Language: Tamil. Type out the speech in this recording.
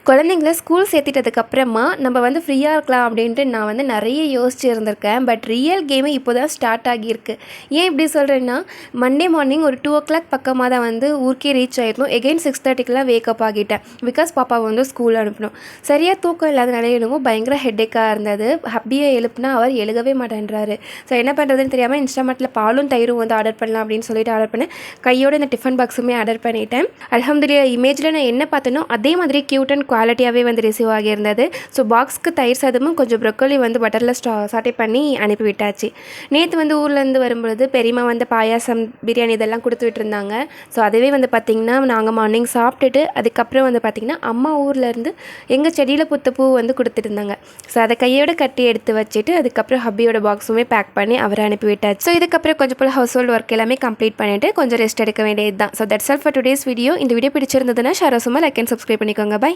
குழந்தைங்கள ஸ்கூல் சேர்த்துட்டதுக்கப்புறமா நம்ம வந்து ஃப்ரீயாக இருக்கலாம் அப்படின்ட்டு நான் வந்து நிறைய யோசிச்சு இருந்திருக்கேன். பட் ரியல் கேமு இப்போ தான் ஸ்டார்ட் ஆகியிருக்கு. ஏன் இப்படி சொல்கிறேன்னா, மண்டே மார்னிங் ஒரு 2:00 பக்கமாக தான் வந்து ஊருக்கே ரீச் ஆகிருந்தோம். எகெயின் 6:30க்குலாம் வேக்கப் ஆகிட்டேன். பிகாஸ் பாப்பாவை வந்து ஸ்கூல் அனுப்பணும். சரியாக தூக்கம் இல்லாதனால என்னமோ பயங்கர ஹெட்டேக்காக இருந்தது. ஹப்பியை எழுப்புனா அவர் எழுகவே மாட்டேன்றாரு. ஸோ என்ன பண்ணுறதுன்னு தெரியாமல் இன்ஸ்டாமார்ட்டில் பாலும் தயிரும் வந்து ஆர்டர் பண்ணலாம் அப்படின்னு சொல்லிட்டு ஆர்டர் பண்ணேன். கையோட இந்த டிஃபன் பாக்ஸுமே ஆர்டர் பண்ணிட்டேன். அல்ஹம்துலில்லாஹ் இமேஜில் நான் என்ன பார்த்தேனோ அதே மாதிரி க்யூட் அண்ட் குவாலிட்டியாகவே வந்து ரிசீவ் ஆகியிருந்தது. ஸோ பாக்ஸ்க்கு தயிர் சாதமும் கொஞ்சம் ப்ரொக்கோலி வந்து பட்டரில் சாட்டே பண்ணி அனுப்பி விட்டாச்சு. நேற்று வந்து ஊர்லேருந்து வரும்பொழுது பெரியம்மா வந்து பாயாசம் பிரியாணி இதெல்லாம் கொடுத்து விட்டுருந்தாங்க. ஸோ அதுவே வந்து பார்த்திங்கன்னா நாங்கள் மார்னிங் சாப்பிட்டுட்டு அதுக்கப்புறம் வந்து பார்த்திங்கன்னா அம்மா ஊர்லேருந்து எங்கள் செடியில் புத்த பூ வந்து கொடுத்துருந்தாங்க. ஸோ அதை கையோடு கட்டி எடுத்து வச்சுட்டு அதுக்கப்புறம் ஹப்பியோட பாக்ஸுமே பேக் பண்ணி அவரை அனுப்பி விட்டாச்சு. ஸோ இதுக்கப்புறம் கொஞ்சம் போல் ஹவுஸ் ஹோல்டு ஒர்க் எல்லாமே கம்ப்ளீட் பண்ணிவிட்டு கொஞ்சம் ரெஸ்ட் எடுக்க வேண்டியது தான். So that's all for today's video. இந்த வீடியோ பிடிச்சிருந்ததுன்னா ஷேர் சும்மா லைக் அண்ட் சப்ஸ்கிரைப் பண்ணிக்கோங்க. பை.